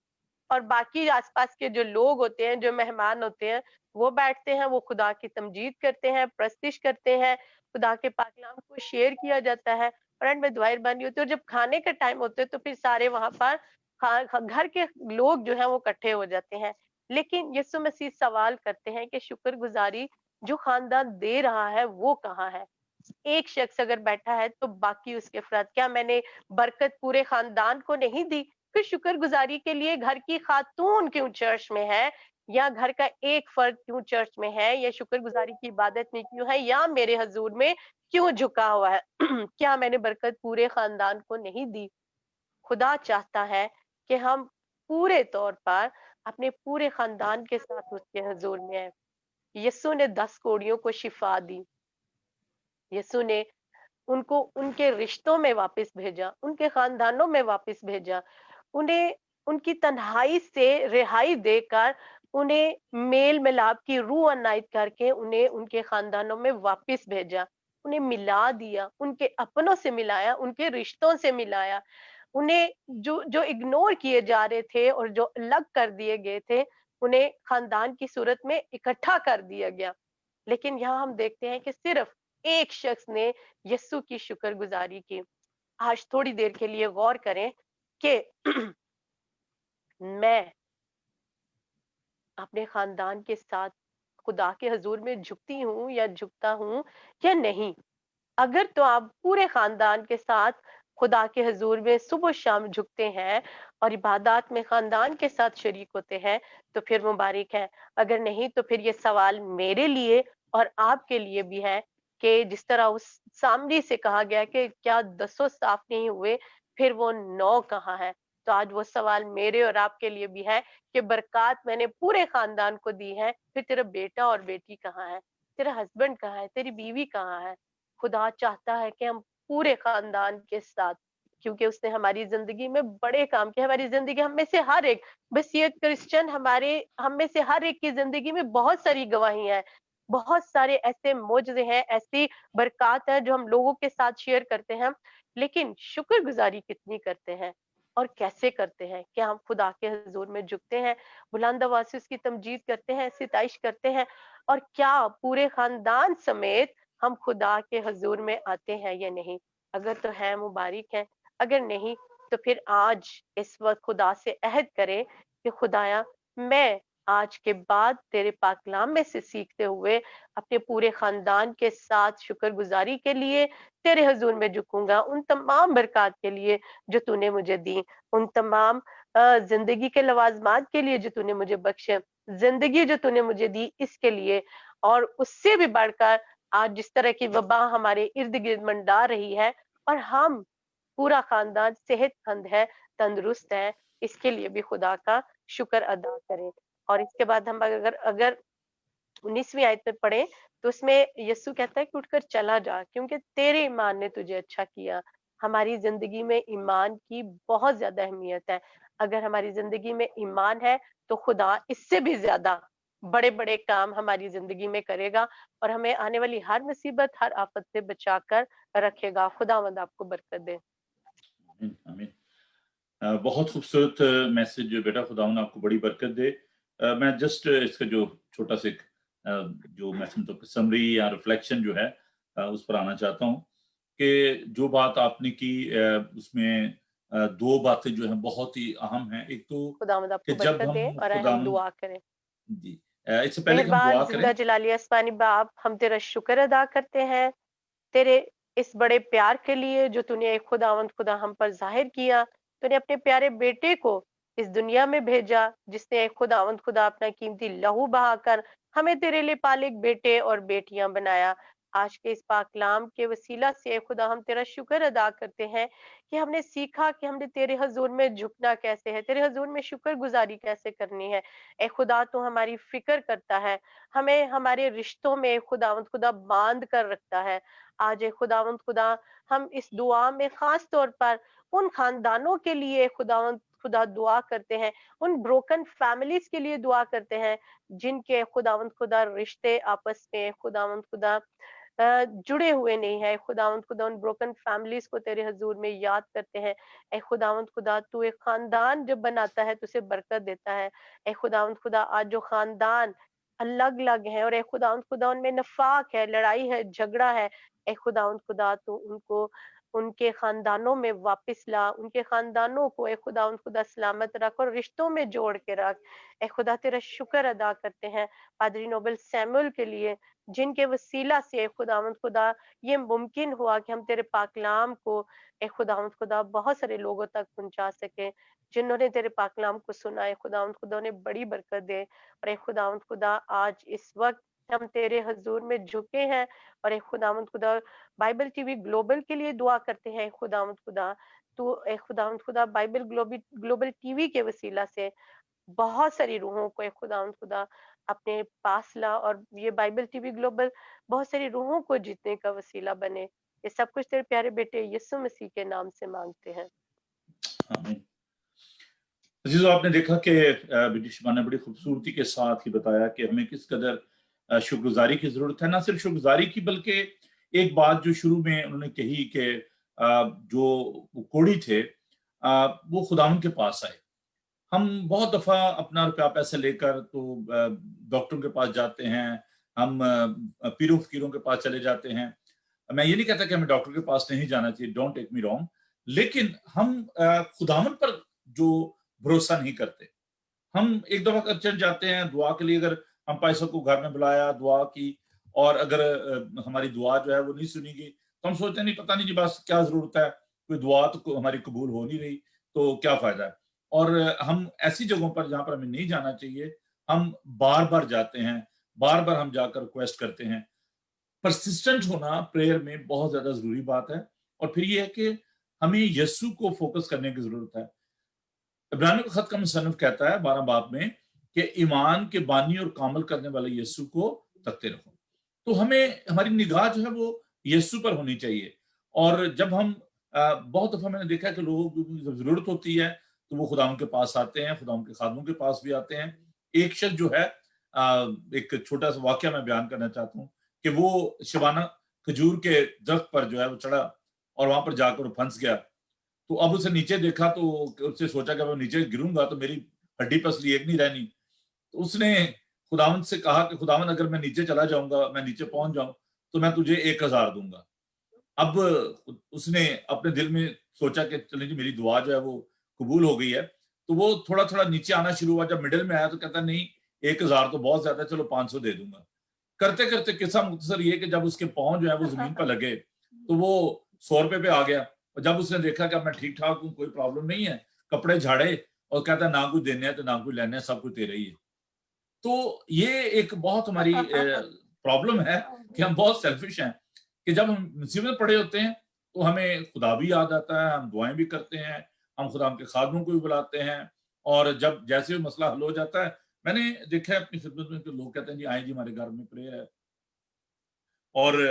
और बाकी आसपास के जो लोग होते हैं, जो मेहमान होते हैं, वो बैठते हैं, वो खुदा की तमजीद करते हैं, प्रस्तिश करते हैं, खुदा के पाक कलाम को शेयर किया जाता है और एंड में दुआएं बनी होती है। और जब खाने का टाइम होता है तो फिर सारे वहां पर घर के लोग जो है वो इकट्ठे हो जाते हैं। लेकिन यीशु मसीह सवाल करते हैं कि शुक्रगुजारी जो खानदान दे रहा है वो कहाँ है? एक शख्स अगर बैठा है तो बाकी उसके अफराद, क्या मैंने बरकत पूरे खानदान को नहीं दी? फिर शुक्रगुजारी के लिए घर की खातून क्यों चर्च में है, या घर का एक फर्द क्यों चर्च में है, या शुक्रगुजारी की इबादत में क्यों है, या मेरे हजूर में क्यों झुका हुआ है? क्या मैंने बरकत पूरे खानदान को नहीं दी? खुदा चाहता है कि हम पूरे तौर पर अपने पूरे खानदान के साथ उसके हजूर में आए। यीशु ने 10 कोड़ियों को शिफा दी, यीशु ने उनको उनके रिश्तों में वापस भेजा, उनके खानदानों में वापस भेजा, उन्हें उनकी तन्हाई से रिहाई देकर उन्हें मेल मिलाप की रूह अनायत करके उन्हें उनके खानदानों में वापस भेजा, उन्हें मिला दिया, उनके अपनों से मिलाया, उनके रिश्तों से मिलाया, उन्हें जो जो इग्नोर किए जा रहे थे और जो अलग कर दिए गए थे انہیں خاندان کی صورت میں اکٹھا کر دیا گیا، لیکن یہاں ہم دیکھتے ہیں کہ صرف ایک شخص نے یسوع کی شکر گزاری کی۔ آج تھوڑی دیر کے لیے غور کریں کہ میں اپنے خاندان کے ساتھ خدا کے حضور میں جھکتی ہوں یا جھکتا ہوں یا نہیں۔ اگر تو آپ پورے خاندان کے ساتھ خدا کے حضور میں صبح و شام جھکتے ہیں اور عبادات میں خاندان کے ساتھ شریک ہوتے ہیں تو پھر مبارک ہے، اگر نہیں تو پھر یہ سوال میرے لیے اور آپ کے لیے بھی ہے کہ جس طرح اس سامری سے کہا گیا کہ کیا 10 صاف نہیں ہوئے، پھر وہ 9 کہاں ہے؟ تو آج وہ سوال میرے اور آپ کے لیے بھی ہے کہ برکات میں نے پورے خاندان کو دی ہے، پھر تیرا بیٹا اور بیٹی کہاں ہے؟ تیرا ہسبینڈ کہاں ہے؟ تیری بیوی کہاں ہے؟ خدا چاہتا ہے کہ ہم پورے خاندان کے ساتھ، کیونکہ اس نے ہماری زندگی میں بڑے کام کیے، ہماری زندگی ہم میں سے ہر ایک، بس یہ کرسچن ہم میں سے ہر ایک کی زندگی میں بہت ساری گواہیاں ہیں، بہت سارے ایسے معجزے ہیں، ایسی برکات ہے جو ہم لوگوں کے ساتھ شیئر کرتے ہیں، لیکن شکر گزاری کتنی کرتے ہیں اور کیسے کرتے ہیں؟ کیا ہم خدا کے حضور میں جھکتے ہیں، بلند آواز سے اس کی تمجید کرتے ہیں، ستائش کرتے ہیں، اور کیا پورے خاندان سمیت ہم خدا کے حضور میں آتے ہیں یا نہیں؟ اگر تو ہے مبارک ہے، اگر نہیں تو پھر آج اس وقت خدا سے عہد کرے کہ خدایا میں آج کے بعد تیرے پاک کلام میں سے سیکھتے ہوئے اپنے پورے خاندان کے ساتھ شکر گزاری کے لیے تیرے حضور میں جھکوں گا، ان تمام برکات کے لیے جو تو نے مجھے دی، ان تمام زندگی کے لوازمات کے لیے جو تو نے مجھے بخشے، زندگی جو تو نے مجھے دی اس کے لیے، اور اس سے بھی بڑھ کر آج جس طرح کی وبا ہمارے ارد گرد منڈا رہی ہے اور ہم پورا خاندان صحت مند ہے، تندرست ہے، اس کے لیے بھی خدا کا شکر ادا کریں۔ اور اس کے بعد ہم اگر 19ویں آیت میں پڑھیں تو اس میں یسوع کہتا ہے کہ اٹھ کر چلا جا، کیونکہ تیرے ایمان نے تجھے اچھا کیا۔ ہماری زندگی میں ایمان کی بہت زیادہ اہمیت ہے۔ اگر ہماری زندگی میں ایمان ہے تو خدا اس سے بھی زیادہ بڑے بڑے کام ہماری زندگی میں کرے گا اور ہمیں آنے والی ہر مصیبت، ہر آفت سے بچا کر رکھے گا۔ خداوند آپ کو برکت دے۔ آمین آمین۔ بہت خوبصورت میسج بیٹا، خداوند آپ کو بڑی برکت دے۔ میں جسٹ اس کا جو چھوٹا سا جو میں سمجھتا ہوں سمری یا ریفلیکشن جو ہے اس پر آنا چاہتا ہوں کہ جو بات آپ نے کی اس میں 2 باتیں جو ہیں بہت ہی اہم ہیں۔ ایک تو خداوند آپ کہ کو جب برکت دے، ہم اور ہم خداوند دعا کریں۔ جی اس سے پہلے کہ ہم مہربان دعا کریں، زندہ جلالی آسمانی باپ، ہم تیرا شکر ادا کرتے ہیں تیرے اس بڑے پیار کے لیے جو تو نے ایک خداوند خدا ہم پر ظاہر کیا۔ تو نے اپنے پیارے بیٹے کو اس دنیا میں بھیجا جس نے ایک خداوند خدا اپنا قیمتی لہو بہا کر ہمیں تیرے لیے پالک بیٹے اور بیٹیاں بنایا۔ آج کے اس پاک کلام کے وسیلہ سے اے خدا ہم تیرا شکر ادا کرتے ہیں کہ ہم نے سیکھا کہ ہم نے تیرے حضور میں جھکنا کیسے ہے، تیرے حضور میں شکر گزاری کیسے کرنی ہے۔ اے خدا تو ہماری فکر کرتا ہے، ہمیں ہمارے رشتوں میں خداوند خدا باندھ کر رکھتا ہے۔ آج اے خداوند خدا ہم اس دعا میں خاص طور پر ان خاندانوں کے لیے خداوند خدا دعا کرتے ہیں، ان بروکن فیملیز کے لیے دعا کرتے ہیں جن کے خداوند خدا رشتے آپس میں خداوند خدا جڑے ہوئے نہیں ہے۔ خداوند خدا ان بروکن فیملیز کو تیرے حضور میں یاد کرتے ہیں۔ اے خداوند خدا تو ایک خاندان جب بناتا ہے تو اسے برکت دیتا ہے۔ اے خداوند خدا آج جو خاندان الگ الگ ہیں اور اے خداوند خدا ان میں نفاق ہے، لڑائی ہے، جھگڑا ہے، اے خداوند خدا تو ان کو ان کے خاندانوں میں واپس لا، ان کے خاندانوں کو اے خداوند خدا سلامت رکھ اور رشتوں میں جوڑ کے رکھ۔ اے خدا تیرا شکر ادا کرتے ہیں پادری نوبل سیمول کے لیے جن کے وسیلہ سے اے خداوند خدا یہ ممکن ہوا کہ ہم تیرے پاک کلام کو اے خداوند خدا بہت سارے لوگوں تک پہنچا سکیں جنہوں نے تیرے پاک کلام کو سنا۔ اے خداوند خدا نے بڑی برکت دے، اور اے خداوند خدا آج اس وقت ہم تیرے حضور میں جھکے ہیں اور اے خداوند خدا بائبل ٹی وی گلوبل کے لیے دعا کرتے ہیں۔ اے خداوند خدا تو اے خداوند خدا بائبل گلوبل ٹی وی کے وسیلہ سے بہت ساری روحوں کو اے خداوند خدا اپنے پاس لا، اور یہ بائبل ٹی وی گلوبل بہت ساری روحوں کو جیتنے کا وسیلہ بنے۔ یہ سب کچھ تیرے پیارے بیٹے یسوع مسیح کے نام سے مانگتے ہیں، آمین۔ عزیزو، آپ نے دیکھا کہ بیٹی شما نے بڑی خوبصورتی کے ساتھ ہی بتایا کہ ہمیں کس قدر شکر گزاری کی ضرورت ہے۔ نہ صرف شکر گزاری کی بلکہ ایک بات جو شروع میں انہوں نے کہی کہ جو کوڑی تھے وہ خداوند کے پاس آئے۔ हम बहुत दफा अपना रुपया पैसे लेकर तो डॉक्टरों के पास जाते हैं, हम पीरों फकीरों के पास चले जाते हैं। मैं ये नहीं कहता कि हमें डॉक्टर के पास नहीं जाना चाहिए, डोंट टेक मी रॉन्ग, लेकिन हम खुदावन पर जो भरोसा नहीं करते। हम एक दफा कर चल जाते हैं दुआ के लिए, अगर हम पैसों को घर में बुलाया, दुआ की, और अगर हमारी दुआ जो है वो नहीं सुनी गई, तो हम सोचते हैं नहीं, पता नहीं जी बस क्या जरूरत है, कोई दुआ तो हमारी कबूल हो नहीं रही, तो क्या फायदा है। और हम ऐसी जगहों पर जहां पर हमें नहीं जाना चाहिए, हम बार बार जाते हैं, बार बार हम जाकर रिक्वेस्ट करते हैं। परसिस्टेंट होना प्रेयर में बहुत ज्यादा जरूरी बात है। और फिर ये है कि हमें यीशु को फोकस करने की जरूरत है। इब्रानियों का खत का मुसन्निफ कहता है 12 बाब में कि ईमान के बानी और कामल करने वाले यीशु को तकते रहो। तो हमें हमारी निगाह जो है वो यीशु पर होनी चाहिए। और जब हम बहुत दफा मैंने देखा है कि लोगों को जब जरूरत होती है तो वो खुदा के पास आते हैं, खुदा के खादमों के पास भी आते हैं। एक शख्स जो है, एक छोटा सा वाकया मैं बयान करना चाहता हूँ कि वो शिवाना खजूर के दरख्त पर जो है वो चढ़ा और वहां पर जाकर वो फंस गया। तो अब उसे नीचे देखा तो उससे सोचा कि मैं नीचे गिरूंगा तो मेरी हड्डी पसली एक नहीं रहनी। तो उसने खुदावंद से कहा कि खुदावंद अगर मैं नीचे चला जाऊंगा, मैं नीचे पहुंच जाऊं तो मैं तुझे 1000 दूंगा। अब उसने अपने दिल में सोचा कि चलिए जी मेरी दुआ जो है वो कबूल हो गई है। तो वो थोड़ा थोड़ा नीचे आना शुरू हुआ। जब मिडिल में आया तो कहता नहीं 1000 तो बहुत ज्यादा, चलो 500 दे दूंगा। करते करते किस्सा मुख्तसर ये कि जब उसके पांव जो है वो जमीन पर लगे तो वो 100 रुपए पे आ गया। और जब उसने देखा कि अब मैं ठीक ठाक हूँ, कोई प्रॉब्लम नहीं है, कपड़े झाड़े और कहता ना कोई देने है तो ना कोई लेने है, सब कुछ तेरा ही है। तो ये एक बहुत हमारी प्रॉब्लम है कि हम बहुत सेल्फिश हैं कि जब हम मुसीबत में पड़े होते हैं तो हमें खुदा भी याद आता है, हम दुआएं भी करते हैं, हम खुदा के खादमों को भी बुलाते हैं। और जब जैसे भी मसला हल हो जाता है, मैंने देखा है अपनी खिदमत में कि लोग कहते हैं जी आए जी हमारे घर में प्रेयर है। और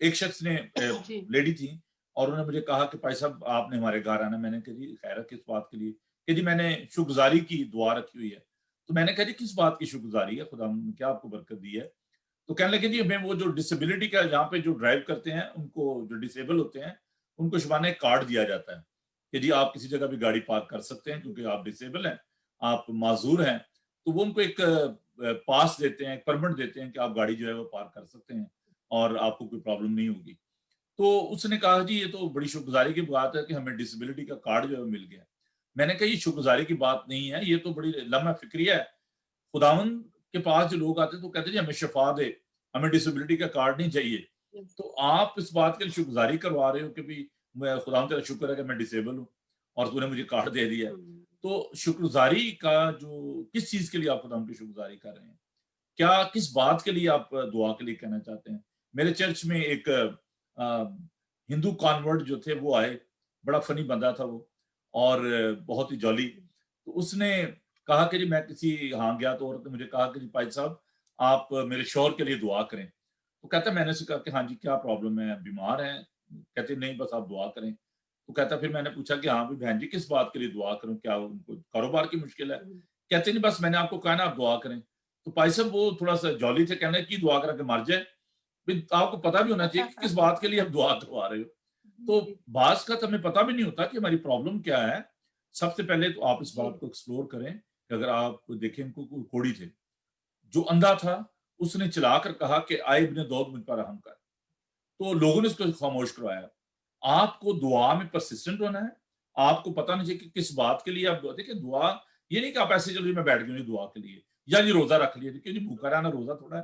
एक शख्स ने जी लेडी थी और उन्होंने मुझे कहा कि भाई साहब आपने हमारे घर आना। मैंने कहा जी खैर किस बात के लिए? कि जी मैंने शुक्रगुजारी की दुआ रखी हुई है। तो मैंने कहा जी किस बात की शुक्रगुजारी है, खुदा ने क्या आपको बरकत दी है? तो कहने लगे जी हमें वो जो डिसेबिलिटी का जहाँ पे जो ड्राइव करते हैं उनको, जो डिसेबल होते हैं उनको शुभाने कार्ड दिया जाता है कि जी आप किसी जगह भी गाड़ी पार्क कर सकते हैं क्योंकि आप डिसेबल हैं, आप माजूर हैं। तो वो उनको एक पास देते हैं, एक परमिट देते हैं कि आप गाड़ी जो है वो पार्क कर सकते हैं और आपको कोई प्रॉब्लम नहीं होगी। तो उसने कहा जी ये तो बड़ी शुक्रगुजारी की बात है कि हमें डिसेबिलिटी का कार्ड जो है मिल गया। मैंने कहा ये शुक्रगुजारी की बात नहीं है, ये तो बड़ी लम्हा फिक्रिया है। खुदावन के पास जो लोग आते हैं तो कहते हैं जी हमें शफा दे, हमें डिसेबिलिटी का कार्ड नहीं चाहिए। तो आप इस बात के लिए शुक्रगुजारी करवा रहे हो कि भी मैं खुदावन तेरा शुक्र है कि मैं डिसेबल हूँ और तूने मुझे कार्ड दे दिया है। तो शुक्रगुजारी का जो किस चीज के लिए आप खुदावन की शुक्रगुजारी कर रहे हैं, क्या किस बात के लिए आप दुआ के लिए कहना चाहते हैं? मेरे चर्च में एक हिंदू कॉन्वर्ट जो थे वो आए, बड़ा फनी बंदा था वो और बहुत ही जॉली। तो उसने कहा कि जी मैं किसी यहाँ गया तो औरत ने मुझे कहा कि जी भाई साहब आप मेरे शौहर के लिए दुआ करें। तो कहता मैंने उससे कहा कि हाँ जी क्या प्रॉब्लम है, बीमार हैं? कहते नहीं बस आप दुआ करें। तो कहता फिर मैंने पूछा कि हाँ भी बहन जी किस बात के लिए दुआ करूं, क्या उनको कारोबार की मुश्किल है? कहते नहीं बस मैंने आपको कहा ना आप दुआ करें। तो भाई साहब वो थोड़ा सा जॉली थे, कहने की दुआ करा के मर जाए। आपको पता भी होना चाहिए कि किस बात के लिए आप दुआ करवा रहे हो। तो बास का तो हमें पता भी नहीं होता कि हमारी प्रॉब्लम क्या है। सबसे पहले तो आप इस बात को एक्सप्लोर करें कि अगर आप देखें इनको कोड़ी थे, जो अंधा था उसने चिल्लाकर कहा कि आए इब्ने दौद मुझ पर रहम कर। तो लोगों ने उसको खामोश करवाया। आपको दुआ में परसिस्टेंट होना है। आपको पता नहीं चाहिए कि किस बात के लिए आप दुआ, देखिए दुआ ये नहीं कि आप ऐसे चलो मैं बैठ गई हूँ दुआ के लिए या ये रोजा रख लिया, क्योंकि भूखा रहना रोजा थोड़ा है।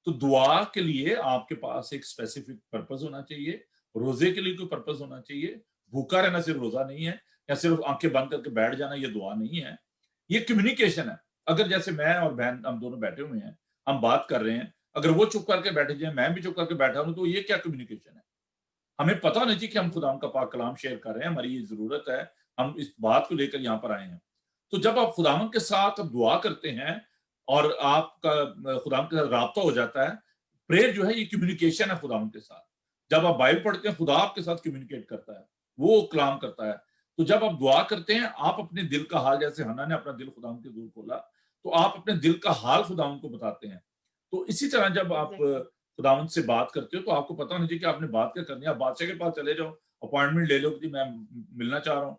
तो दुआ के लिए आपके पास एक स्पेसिफिक पर्पस होना चाहिए, रोजे के लिए कोई पर्पस होना चाहिए। भूखा रहना सिर्फ रोजा नहीं है या सिर्फ आंखें बंद करके बैठ जाना ये दुआ नहीं है, ये कम्युनिकेशन है। अगर जैसे मैं और बहन हम दोनों बैठे हुए हैं, हम बात कर रहे हैं, अगर वो चुप करके बैठे जाए मैं भी चुप करके बैठा हूं तो ये क्या कम्युनिकेशन है? हमें पता नहीं चाहिए कि हम खुदा का पाक कलाम शेयर कर रहे हैं, हमारी ये जरूरत है, हम इस बात को लेकर यहाँ पर आए हैं। तो जब आप खुदावन के साथ दुआ करते हैं और आपका खुदावन के साथ राब्ता हो जाता है, प्रेयर जो है ये कम्युनिकेशन है खुदावन के साथ। जब आप बाइबल पढ़ते हैं खुदा आपके साथ कम्युनिकेट करता है, वो कलाम करता है। तो जब आप दुआ करते हैं आप अपने दिल का हाल, जैसे हन्ना ने अपना दिल खुदावन के दूर खोला, तो आप अपने दिल का हाल खुदावन को बताते हैं। तो इसी तरह जब आप खुदावंद से बात करते हो तो आपको पता होना चाहिए कि आपने बात क्या करनी है। आप बादशाह के पास चले जाओ, अपॉइंटमेंट ले लो कि मैं मिलना चाह रहा हूँ,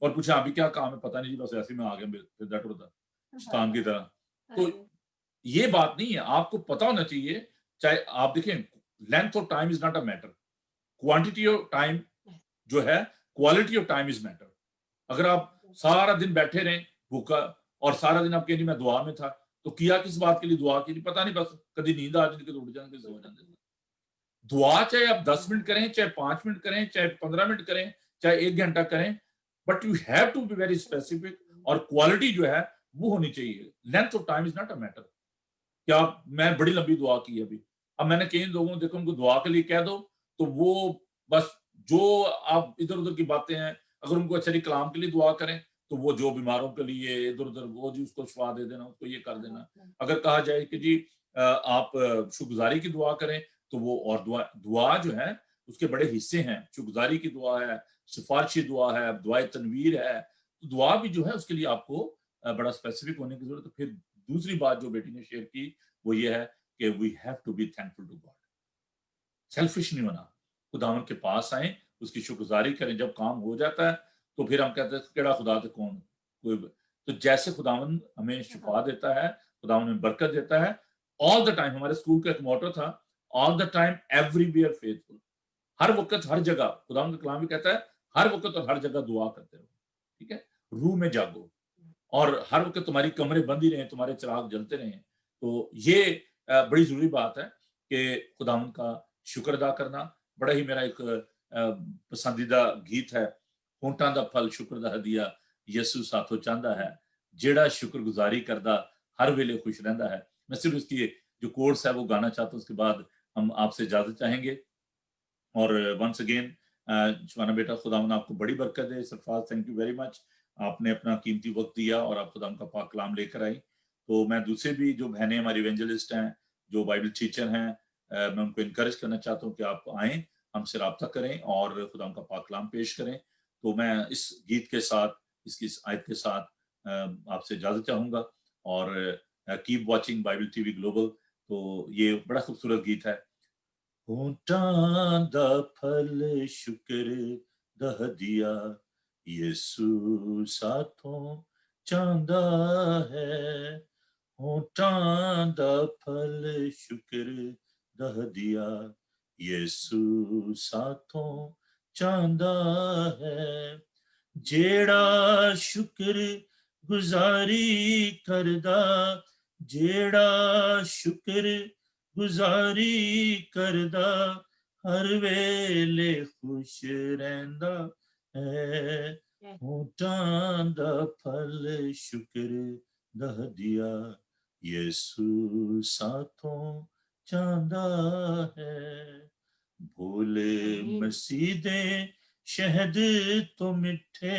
और पूछा अभी क्या काम है, पता नहीं जी, बस ऐसे ही मैं आ गया, फिर दैट वाज शैतान की तरह। तो ये बात नहीं है, आपको पता होना चाहिए, चाहे आप देखें, length of time is not a matter, quantity of time जो है, quality of time is matter. अगर आप सारा दिन बैठे रहें भूखा और सारा दिन आप कहें मैं दुआ में था, तो किया किस बात के लिए दुआ की, नहीं पता नहीं, बस कभी नींद आ जाती, कभी उठ जाते, सो जाते। दुआ चाहे आप 10 मिनट करें, चाहे 5 मिनट करें, चाहे 15 मिनट करें, चाहे 1 घंटा करें, but you have to be very specific, और क्वालिटी जो है वो होनी चाहिए। Length of time is not a matter. क्या मैं बड़ी लंबी दुआ की अभी, अब मैंने कई लोगों को देखो, उनको दुआ के लिए कह दो तो वो बस जो आप इधर उधर की बातें हैं, अगर उनको अच्छा कलाम के लिए दुआ करें तो वो जो बीमारों के लिए इधर उधर, वो जी उसको शिफा दे देना, उसको ये कर देना। अगर कहा जाए कि जी आप शुक्रगुजारी की दुआ करें, तो वो और दुआ जो है उसके बड़े हिस्से हैं, शुक्रगुजारी की दुआ है, सिफारशी दुआ है, दुआए तनवीर है। तो दुआ भी जो है उसके लिए आपको बड़ा स्पेसिफिक होने की जरूरत है। फिर दूसरी बात जो बेटी ने शेयर की वो ये है कि we have to be thankful to God. Selfish नहीं होना, खुदावन के पास आए, उसकी शुक्रगुजारी करें। जब काम हो जाता है तो फिर हम कहते हैं केड़ा खुदा ते कौन कोई। तो जैसे खुदावन हमें शिफा देता है, खुदावन हमें बरकत देता है, ऑल द टाइम। हमारे स्कूल का एक मोटो था, all the time everywhere faithful. हर वक्त हर जगह, खुदावन का कलाम भी कहता है हर वक्त और हर जगह दुआ करते रहो, ठीक है, रूह में जागो, और हर वक्त तुम्हारी कमरे बंद ही रहे, तुम्हारे चिराग जलते रहे। तो ये बड़ी जरूरी बात है कि खुदावन का शुक्र अदा करना। बड़ा ही मेरा एक पसंदीदा गीत है, होंठां दा फल शुक्र दा हदिया यसू साथों चाहता है, जेड़ा शुक्रगुजारी करदा हर वेले खुश रहता है। मैं सिर्फ इसकी जो कोर्स है वो गाना चाहता हूँ, उसके बाद हम आपसे इजाजत चाहेंगे। और वंस अगेन शबाना बेटा, खुदावन आपको बड़ी बरकत दे। Sarfaraz, thank you very much, आपने अपना कीमती वक्त दिया और आप खुदावन का पाक कलाम लेकर आई। तो मैं दूसरे भी जो बहनें हमारी इवेंजलिस्ट हैं, जो बाइबल टीचर हैं, मैं उनको इनकरेज करना चाहता हूँ कि आप आएँ, हमसे राब्ता करें और खुदावन का पाक कलाम पेश करें। तो मैं इस गीत के साथ, इसकी इस आयत के साथ आपसे इजाजत चाहूंगा। और keep watching Bible TV global. तो ये बड़ा खूबसूरत गीत है। होंठां दा फल शुक्र दा हदिया यसू साथों चांदा है। होंठां दा फल शुक्र दा हदिया यसू साथों चांदा है। जेड़ा शुक्र गुजारी करदा, जेड़ा शुक्र गुजारी करदा हर वेले खुश रहंदा है। होंठां दा फल शुक्र दा हदिया यसू साथों चांदा है। भोले मसीह दे शहद तो मिठे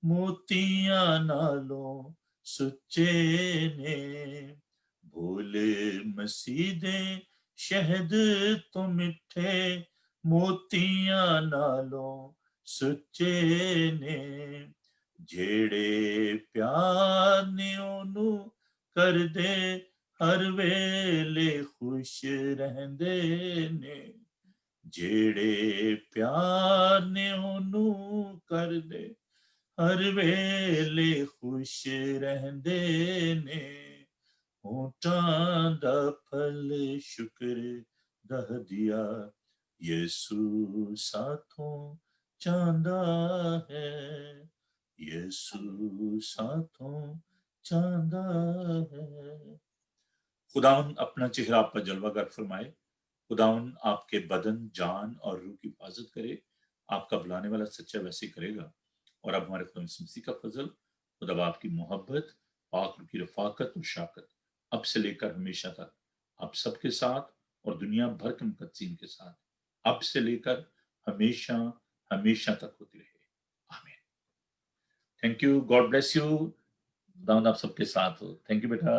मोतियां नालों सुच्चे ने। भोले मसीह दे शहद तो मिठे मोतियां नालों सुच्चे ने। जेड़े प्यार ने ओनू कर दे हर वेले खुश रहंदे ने। जेड़े प्यार ने ओनू कर दे हर वेले खुश रहंदे ने। होंठां दा फल शुक्र दा हदिया यसू साथों चांदा है। यसू साथों चांदा है। खुदावन अपना चेहरा आप पर जलवागर फरमाए। खुदावन आपके बदन, जान और रूह की हिफाजत करे। आपका बुलाने वाला सच्चा वैसे करेगा। और अब हमारे खुदा यीशु मसीह का फजल, खुदा बाप की मोहब्बत, पाक रूह की रफाकत और शाकत अब से लेकर हमेशा तक आप सबके साथ और दुनिया भर के मुकद्दसीन के साथ अब से लेकर हमेशा हमेशा तक होती रहे। आमीन। Thank you, God bless you. खुदावंद आप सबके साथ हो। थैंक यू बेटा।